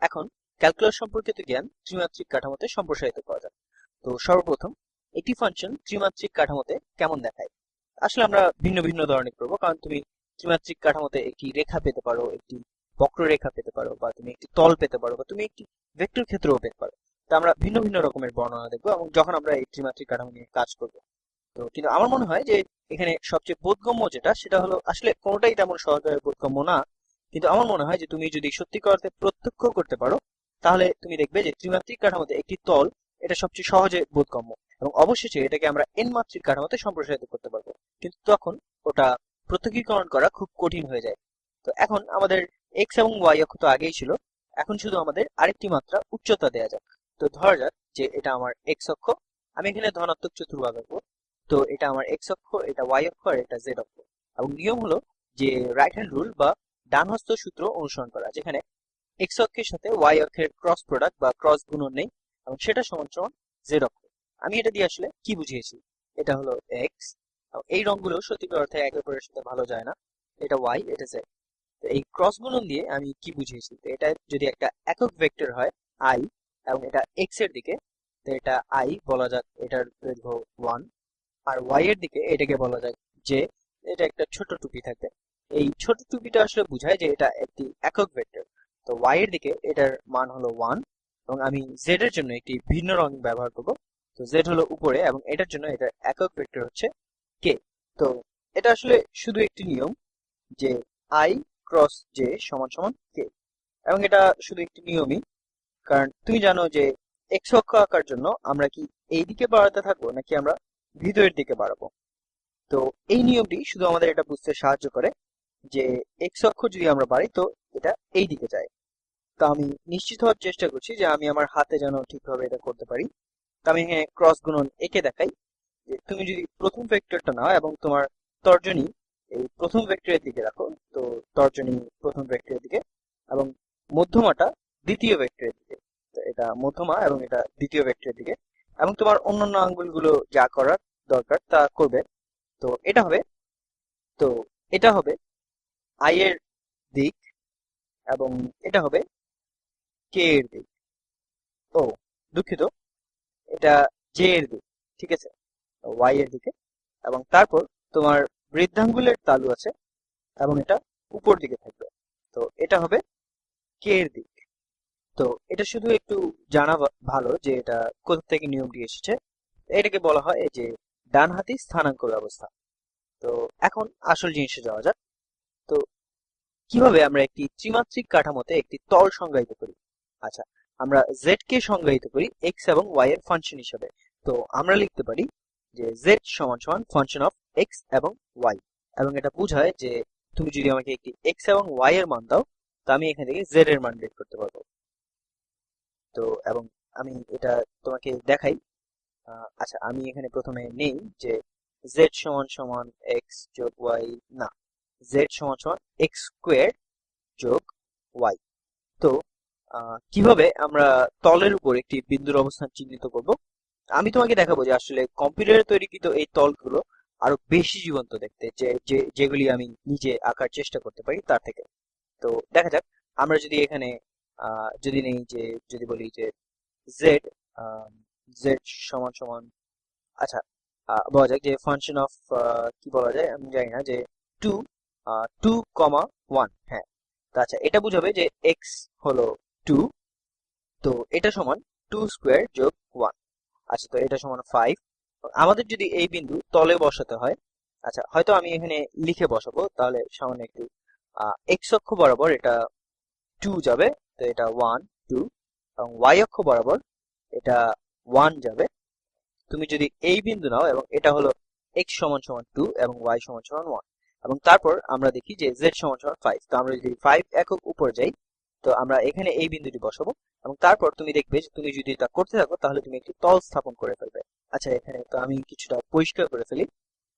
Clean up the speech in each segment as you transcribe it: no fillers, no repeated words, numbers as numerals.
এখন ক্যালকুলাস সম্পর্কিত জ্ঞান ত্রিমাত্রিক কাঠামোতে সম্প্রসারিত করা যাক। তো সর্বপ্রথম একটি ফাংশন ত্রিমাত্রিক কাঠামোতে কেমন দেখায়। আসলে আমরা ভিন্ন ভিন্ন ধরনের করবো, কারণ তুমি ত্রিমাত্রিক কাঠামোতে একটি রেখা পেতে পারো, একটি বক্ররেখা পেতে পারো, বা তুমি একটি তল পেতে পারো, বা তুমি একটি ভেক্টর ক্ষেত্রও পেতে পারো। তো আমরা ভিন্ন ভিন্ন রকমের বর্ণনা দেখবো এবং যখন আমরা এই ত্রিমাত্রিক কাঠামো নিয়ে কাজ করবো। তো কিন্তু আমার মনে হয় যে এখানে সবচেয়ে বোধগম্য যেটা সেটা হলো, আসলে কোনোটাই তেমন সহজভাবে বোধগম্য না, কিন্তু আমার মনে হয় যে তুমি যদি সত্যিকার অর্থে প্রত্যক্ষ করতে পারো তাহলে তুমি দেখবে যে ত্রিমাত্রিক কাঠামোতে একটি তল এটা সবচেয়ে সহজে বোধগম্য, এবং অবশেষে এটাকে আমরা এন মাত্রিক কাঠামোতে সম্প্রসারিত করতে পারবো। কিন্তু তখন ওটা পৃথকীকরণ করা খুব কঠিন হয়ে যায়। তো এখন আমাদের এক্স এবং ওয়াই অক্ষ তো আগেই ছিল, এখন শুধু আমাদের আরেকটি মাত্রা উচ্চতা দেওয়া যাক। তো ধরা যাক যে এটা আমার এক্স অক্ষ, আমি এখানে ধনাত্মক চতুর্ভাগ আঁকবো। তো এটা আমার এক্স অক্ষ, এটা ওয়াই অক্ষ, আর এটা জেড অক্ষ। এবং নিয়ম হলো যে রাইট হ্যান্ড রুল বা ডান হস্ত সূত্র অনুসরণ করা, যেখানে এক্স অক্ষের সাথে ওয়াই অক্ষের ক্রস প্রোডাক্ট বা ক্রস গুণন নেই, এবং সেটা সমান সমান জেড অক্ষ। আমি এটা দিয়ে আসলে কি বুঝিয়েছি, এটা হলো এক্স, এই রংগুলো সত্যিকার অর্থে একে অপরের সাথে ভালো যায় না, এটা ওয়াই, এটা জেড। তো এই ক্রস গুণন দিয়ে আমি কি বুঝিয়েছি, তো এটা যদি একটা একক ভেক্টর হয় আই, এবং এটা এক্স এর দিকে, তো এটা আই বলা যাক, এটার দৈর্ঘ্য 1, আর ওয়াই এর দিকে এটাকে বলা যায় যে এটা একটা ছোট টুপি থাকবে। এই ছোট টুপিটা আসলে বোঝায় যে এটা একটি একক ভেক্টর। তো ওয়াই এর দিকে এটার মান হলো 1, এবং আমি জেড এর জন্য একটি ভিন্ন রং ব্যবহার করব। তো জেড হলো উপরে, এবং এটার জন্য এটার একক ভেক্টর হচ্ছে কে। তো এটা আসলে শুধু একটি নিয়ম যে আই ক্রস জে সমান সমান কে, এবং এটা শুধু একটি নিয়মই, কারণ তুমি জানো যে এক্স অক্ষ আঁকার জন্য আমরা কি এই দিকে বাড়াতে থাকবো নাকি আমরা ভিতরের দিকে বাড়াবো। তো এই নিয়মটি শুধু আমাদের এটা বুঝতে সাহায্য করে যে এক্স অক্ষ যদি আমরা বাড়াই তো এটা এই দিকে যায়। তো আমি নিশ্চিত হওয়ার চেষ্টা করছি যে আমি আমার হাতে যেন ঠিকভাবে এটা করতে পারি। তো আমি এখানে ক্রস গুণন এঁকে দেখাই যে তুমি যদি প্রথম ভেক্টরটা নাও এবং তোমার তর্জনী এই প্রথম ভেক্টরের দিকে রাখো, তো তর্জনী প্রথম ভেক্টরের দিকে এবং মধ্যমাটা দ্বিতীয় ভেক্টরের দিকে, তো এটা মধ্যমা এবং এটা দ্বিতীয় ভেক্টরের দিকে, এবং তোমার অন্যান্য আঙ্গুলগুলো যা করার দরকার তা করবে। তো এটা হবে, তো এটা হবে আই এর দিক, এবং এটা হবে কে এর দিক। ও দুঃখিত, এটা জে এর দিক, ঠিক আছে, ওয়াই এর দিকে। এবং তারপর তোমার বৃদ্ধাঙ্গুলের তালু আছে, এবং এটা উপর দিকে থাকবে। তো এটা হবে কে এর দিক। তো এটা শুধু একটু জানা ভালো যে এটা কোথা থেকে নিয়মটি এসেছে। এটাকে বলা হয় এই যে ডানহাতি স্থানাঙ্ক ব্যবস্থা। তো এখন আসল জিনিসে যাওয়া যাক। তো কিভাবে আমরা একটি ত্রিমাত্রিক কাঠামোতে একটি তল সংজ্ঞায়িত করি। আচ্ছা, আমরা জেড কে সংজ্ঞায়িত করি এক্স এবং ওয়াই এর ফাংশন হিসেবে। তো আমরা লিখতে পারি যে জেড সমান সমান ফাংশন অফ এক্স এবং ওয়াই, এবং এটা বোঝায় যে তুমি যদি আমাকে একটি এক্স এবং ওয়াই এর মান দাও, তো আমি এখান থেকে জেড এর মান বের করতে পারবো। তো এবং আমি এটা তোমাকে দেখাই। আচ্ছা, আমি এখানে প্রথমে নেই যে জেড সমান সমান এক্স যোগ ওয়াই, না, জেড সমান সমান এক্স স্কোয়ার যোগ ওয়াই। তো কিভাবে আমরা তলের উপর একটি বিন্দুর অবস্থান চিহ্নিত করব, আমি তোমাকে দেখাবো যে আসলে কম্পিউটারে তৈরিকৃত এই তলগুলো আরো বেশি জীবন্ত দেখতে, যেগুলি আমি নিজে আঁকার চেষ্টা করতে পারি তার থেকে। তো দেখা যাক, আমরা যদি এখানে যদি নেই যে, যদি বলি যে জেড জেড সমান সমান, আচ্ছা, বলা যাক যে ফাংশন অফ, কি বলা যায় আমি জানি না, যে টু 2,1, হ্যাঁ। তো আচ্ছা, এটা বুঝাবে যে এক্স হলো 2, তো এটা সমান 2 স্কোয়ার যোগ 1। আচ্ছা, তো এটা সমান 5। আমাদের যদি এই বিন্দু তলে বসাতে হয়, আচ্ছা হয়তো আমি এখানে লিখে বসাবো, তাহলে সামান্য একটু এক্স অক্ষ বরাবর এটা 2 যাবে, তো এটা 1 2, এবং ওয়াই অক্ষ বরাবর এটা 1 যাবে। তুমি যদি এই বিন্দু নাও এবং এটা হলো x সমান সমান 2 এবং y সমান সমান 1, এবং তারপর আমরা দেখি যে z সমান সমান 5। তো আমরা যদি 5 একক উপর যাই, তো আমরা এখানে এই বিন্দুটি বসাবো, এবং তারপর তুমি দেখবে যে তুমি যদি এটা করতে থাকো তাহলে তুমি একটি তল স্থাপন করে ফেলবে। আচ্ছা, এখানে তো আমি কিছুটা পরিষ্কার করে ফেলি।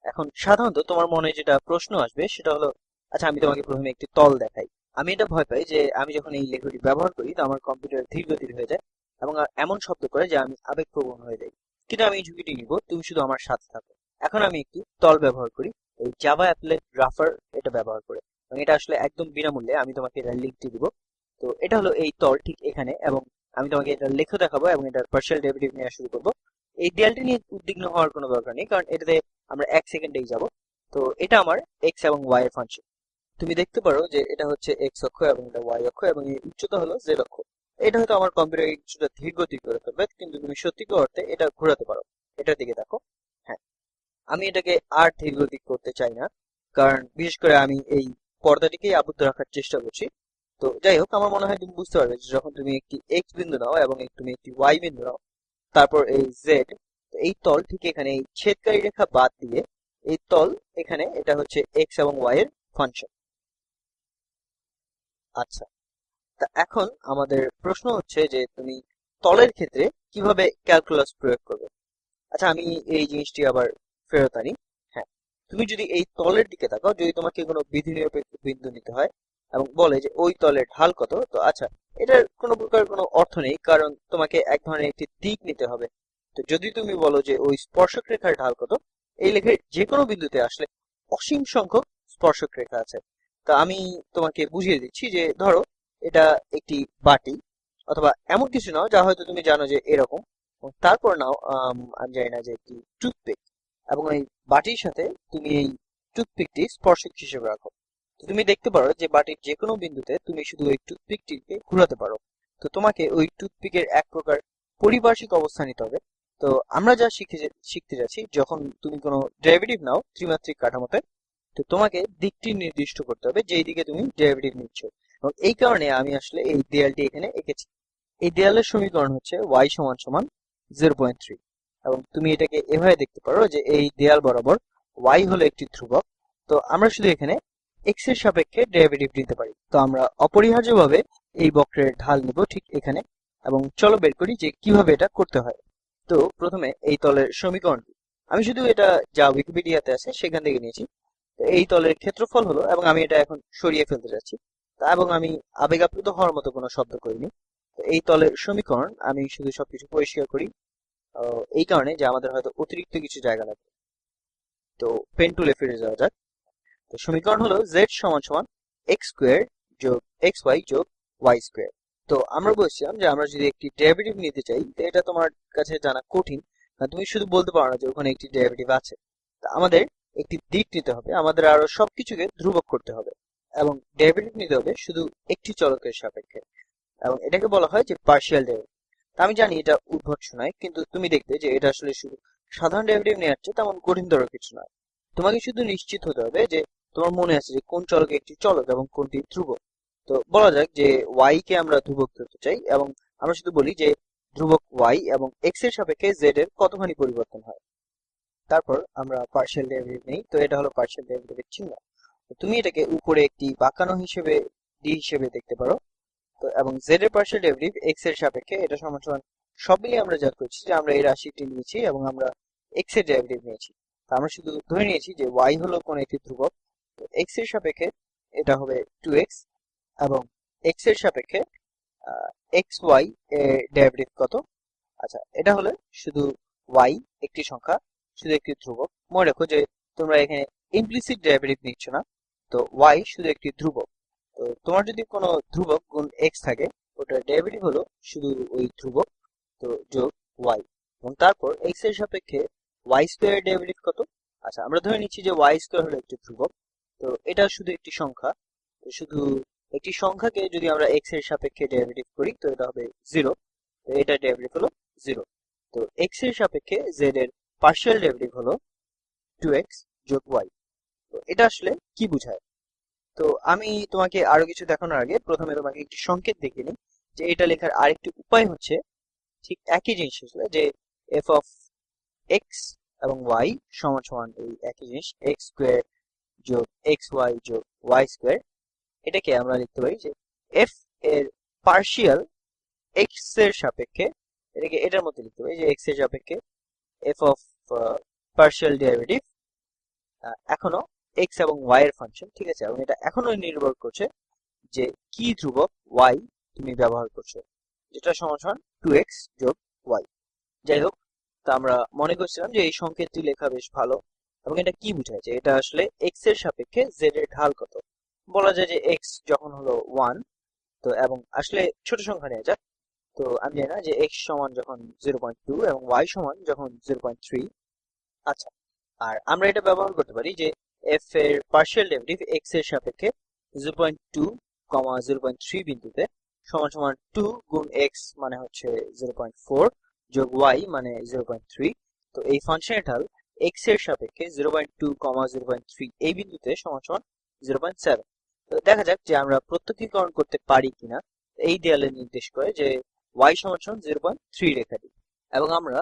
এখন সাধারণত তোমার মনে যেটা প্রশ্ন আসবে সেটা হলো, আচ্ছা আমি তোমাকে প্রথমে একটি তল দেখাই। আমি এটা ভয় পাই যে আমি যখন এই লেখাটি ব্যবহার করি তো আমার কম্পিউটার ধীর গতির হয়ে যায় এবং এমন শব্দ করে যে আমি আবেগপ্রবণ হয়ে যাই। কিন্তু আমি এই ঝুঁকিটি নিব, তুমি শুধু আমার সাথে থাকো। এখন আমি একটি তল ব্যবহার করি, এই জাভা অ্যাপলেট গ্রাফার, এটা ব্যবহার করে, এবং এটা আসলে একদম বিনামূল্যে, আমি তোমাকে এটার লিঙ্কটি দিব। তো এটা হলো এই তল ঠিক এখানে, এবং আমি তোমাকে এটা লেখে দেখাবো এবং এটার পার্শিয়াল ডেরিভেটিভ নিয়ে শুরু করবো। এই দেয়ালটি নিয়ে উদ্বিগ্ন হওয়ার কোনো দরকার নেই, কারণ এটাতে আমরা 1 সেকেন্ডেই যাব। তো এটা আমার এক্স এবং ওয়াই এর ফাংশন। তুমি দেখতে পারো যে এটা হচ্ছে এক্স অক্ষ এবং এটা ওয়াই অক্ষ এবং এই উচ্চতা হলো জেড অক্ষ। এটা হয়তো আমার কম্পিউটার কিছুটা ধীর গতি করে ফেলবে, কিন্তু তুমি সত্যিকার অর্থে এটা ঘোরাতে পারো। এটার দিকে দেখো। হ্যাঁ, আমি এটাকে আর ধীর গতি করতে চাই না, কারণ বিশেষ করে আমি এই পর্দাটিকেই আবদ্ধ রাখার চেষ্টা করছি। তো যাই হোক, আমার মনে হয় তুমি বুঝতে পারবে যে যখন তুমি একটি এক্স বিন্দু নাও এবং তুমি একটি ওয়াই বিন্দু নাও, তারপর এই জেড, এই তল ঠিক এখানে এই ছেদকারী রেখা বাদ দিয়ে এই তল এখানে, এটা হচ্ছে এক্স এবং ওয়াই এর ফাংশন। আচ্ছা, তা এখন আমাদের প্রশ্ন হচ্ছে যে তুমি তলের ক্ষেত্রে কিভাবে ক্যালকুলাস প্রয়োগ করবে। আচ্ছা, আমি এই জিনিসটি আবার ফেরত আনি। হ্যাঁ, তুমি যদি এই তলের দিকে তাকাও, যদি তোমাকে কোনো বিধি নিরপেক্ষ বিন্দু নিতে হয় এবং বলে যে ওই তলের ঢাল কত, তো আচ্ছা, এটার কোনো প্রকার কোনো অর্থ নেই, কারণ তোমাকে এক ধরনের একটি দিক নিতে হবে। তো যদি তুমি বলো যে ওই স্পর্শক রেখার ঢাল কত, এই লেখার যে কোনো বিন্দুতে আসলে অসীম সংখ্যক স্পর্শক রেখা আছে। তা আমি তোমাকে বুঝিয়ে দিচ্ছি যে ধরো এটা একটি বাটি, অথবা এমন কিছু নাও যা হয়তো তুমি জানো যে এরকম, এবং তারপর নাও আমি জানি না যে একটি টুথপিক, এবং এই বাটির সাথে তুমি এই টুথপিকটি স্পর্শক হিসেবে রাখো। তো তুমি দেখতে পারো যে বাটির যে কোনো বিন্দুতে তুমি শুধু ওই টুথপিকটিকে ঘোরাতে পারো। তো তোমাকে ওই টুথপিকের এক প্রকার পরিপার্শ্বিক অবস্থান নিতে হবে। তো আমরা যা শিখতে যাচ্ছি, যখন তুমি কোনো ডেরিভেটিভ নাও ত্রিমাত্রিক কাঠামোতে, তো তোমাকে দিকটি নির্দিষ্ট করতে হবে যেই দিকে তুমি ডেরিভেটিভ নিচ্ছ। এবং এই কারণে আমি আসলে এই দেয়ালটি এখানে এঁকেছি। এই দেয়ালের সমীকরণ হচ্ছে y সমান সমান 0.3, এবং তুমি এটাকে এভাবে দেখতে পারো যে এই দেয়াল বরাবর y হলো একটি ধ্রুবক। তো আমরা শুধু এখানে x এর সাপেক্ষে ডেরিভেটিভ নিতে পারি। তো আমরা অপরিহার্যভাবে এই বক্রের ঢাল নিব ঠিক এখানে, এবং চলো বের করি যে কিভাবে এটা করতে হয়। তো প্রথমে এই তলের সমীকরণটি আমি শুধু এটা যা উইকিপিডিয়াতে আছে সেখান থেকে নিয়েছি। তো এই তলের ক্ষেত্রফল হলো, এবং আমি এটা এখন সরিয়ে ফেলতে যাচ্ছি, তা এবং আমি আবেগ আপ্লুত হওয়ার মতো কোনো শব্দ করিনি। তো এই তলের সমীকরণ আমি শুধু সবকিছু পরিষ্কার করি, এই কারণে যে আমাদের হয়তো অতিরিক্ত কিছু জায়গা লাগবে। তো পেন টুলে ফিরে যাওয়া যাক। তো সমীকরণ হলো z সমান সমান x স্কোয়ার যোগ xy যোগ y স্কোয়ার। তো আমরা বলছিলাম যে আমরা যদি একটি ডেরিভেটিভ নিতে চাই, তো এটা তোমার কাছে জানা কঠিন, কারণ তুমি শুধু বলতে পারো না যে ওখানে একটি ডেরিভেটিভ আছে। তা আমাদের একটি দিক নিতে হবে, আমাদের আরো সবকিছুকে ধ্রুবক করতে হবে, এবং ডেরিভেটিভ নিতে হবে শুধু একটি চলকের সাপেক্ষে, এবং এটাকে বলা হয় যে পার্শিয়াল ডেরিভেটিভ। আমি জানি এটা উদ্ভট শোনায়, কিন্তু তুমি দেখবে যে এটা আসলে শুধু সাধারণ ডেরিভেটিভ নেওয়ার চেয়ে তেমন কঠিনতর কিছু নয়। তোমাকে শুধু নিশ্চিত হতে হবে যে তোমার মনে আছে যে কোন চলক একটি চলক এবং কোনটি ধ্রুবক। তো বলা যাক যে y কে আমরা ধ্রুবক ধরতে চাই, এবং আমরা শুধু বলি যে ধ্রুবক y এবং x এর সাপেক্ষে z এর কতখানি পরিবর্তন হয়। তারপর আমরা পার্শিয়াল ডেরিভেটিভ নেই, তো এটা হলো পার্শিয়াল ডেরিভেটিভের চিহ্ন। তো তুমি এটাকে উপরে একটি বাঁকানো হিসেবে ডি হিসেবে দেখতে পারো। তো এবং z এর পার্শিয়াল ডেরিভেটিভ x এর সাপেক্ষে, এটা সমান সমান সব মিলিয়ে আমরা যা করছি যে আমরা এই রাশিটি নিয়েছি এবং আমরা x এর ডেরিভেটিভ নিয়েছি। তো আমরা শুধু ধরে নিয়েছি যে y হলো কোন একটি ধ্রুবক। তো x এর সাপেক্ষে এটা হবে 2x, এবং x এর সাপেক্ষে xy এর ডেরিভেটিভ কত। আচ্ছা, এটা হলে শুধু y একটি সংখ্যা, শুধু একটি ধ্রুবক। মনে রাখো যে তোমরা এখানে ইমপ্লিসিট ডেরিভেটিভ নিচ্ছ না, তো y শুধু একটি ধ্রুবক। তো তোমার যদি কোনো ধ্রুবক গুণ x থাকে, ওটার ডেরিভেটিভ হলো শুধু ওই ধ্রুবক, তো যোগ y, এবং তারপর x এর সাপেক্ষে y স্কোয়ার ডেরিভেটিভ কত। আচ্ছা, আমরা ধরে নিচ্ছি যে y স্কোয়ার হলো একটি ধ্রুবক, তো এটা শুধু একটি সংখ্যা। তো শুধু একটি সংখ্যাকে যদি আমরা x এর সাপেক্ষে ডেরিভেটিভ করি, তো এটা হবে 0, তো এটা ডেরিভেটিভ হলো 0। তো x এর সাপেক্ষে z এর পার্শিয়াল ডেরিভেটিভ হলো 2x যোগ y। তো এটা আসলে কি বোঝায়? তো আমি তোমাকে আরো কিছু দেখানোর আগে প্রথমে তোমাকে একটি সংকেত দেখিয়ে নিই যে এটা লেখার আরেকটি উপায় হচ্ছে ঠিক একই জিনিস আসলে, যে f অফ x এবং y সমান সমান এই একই জিনিস x স্কোয়ার যোগ xy যোগ y স্কোয়ার। এটাকে আমরা লিখতে পারি যে f এর পার্শিয়াল x এর সাপেক্ষে, এটাকে এটার মধ্যে লিখতে পারি যে x এর সাপেক্ষে f অফ পার্শিয়াল ডেরিভেটিভ এখনো x এবং y এর ফাংশন, ঠিক আছে, এবং এটা এখনো নির্ভর করছে যে কি ধ্রুবক y তুমি ব্যবহার করছো, যেটা সমান সমান 2x যোগ y। যাই হোক, তা আমরা মনে করছিলাম যে এই সংকেতটি লেখা বেশ ভালো, এবং এটা কি বোঝায় যে এটা আসলে x এর সাপেক্ষে z এর ঢাল কত। বলা যায় যে x যখন হলো 1, তো এবং আসলে ছোট সংখ্যা নেওয়া যাক। তো আমি জানি না যে এক্স সমান যখন 0.2 এবং ওয়াই সমান যখন 0.3। আচ্ছা, আর আমরা এটা ব্যবহার করতে পারি যে এফ এর পার্শিয়াল ডেরিভেটিভ এক্স এর সাপেক্ষে 0.2, 0.3 বিন্দুতে সমান সমান 2 গুণ এক্স মানে হচ্ছে 0.4 যোগ ওয়াই মানে 0.3। তো এই ফাংশনের ঢাল এক্স এর সাপেক্ষে 0.2, 0.3 এই বিন্দুতে সমান সমান 0.7। তো দেখা যাক যে আমরা প্রত্যক্ষীকরণ করতে পারি কিনা এই দেয়ালে নির্দেশ করে যে ওয়াই সমান সমান 0.3 রেখাটি, এবং আমরা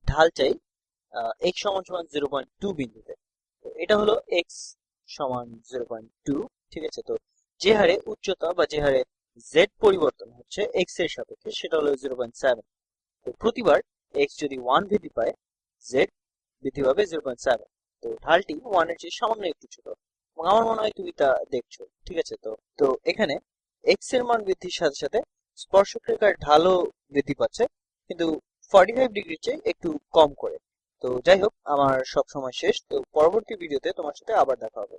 ঢাল চাই এক্স সমান সমান 0.2 বিন্দুতে। তো এটা হলো এক্স সমান 0.2। ঠিক আছে, তো যে হারে উচ্চতা বা যে হারে জেড পরিবর্তন হচ্ছে এক্স এর সাপেক্ষে সেটা হলো 0.7। তো প্রতিবার এক্স যদি 1 বৃদ্ধি পায়, জেড বৃদ্ধি পাবে 0.7। তো ঢালটি 1 এর চেয়ে সামান্য একটু ছোট, এবং আমার মনে হয় তুমি তা দেখছো। ঠিক আছে, তো তো এখানে এক্স এর মান বৃদ্ধির সাথে সাথে স্পর্শক রেখার ঢালও বৃদ্ধি পাচ্ছে, কিন্তু 45 ডিগ্রির চেয়ে একটু কম করে। তো যাই হোক, আমার সব সময় শেষ। তো পরবর্তী ভিডিওতে তোমার সাথে আবার দেখা হবে।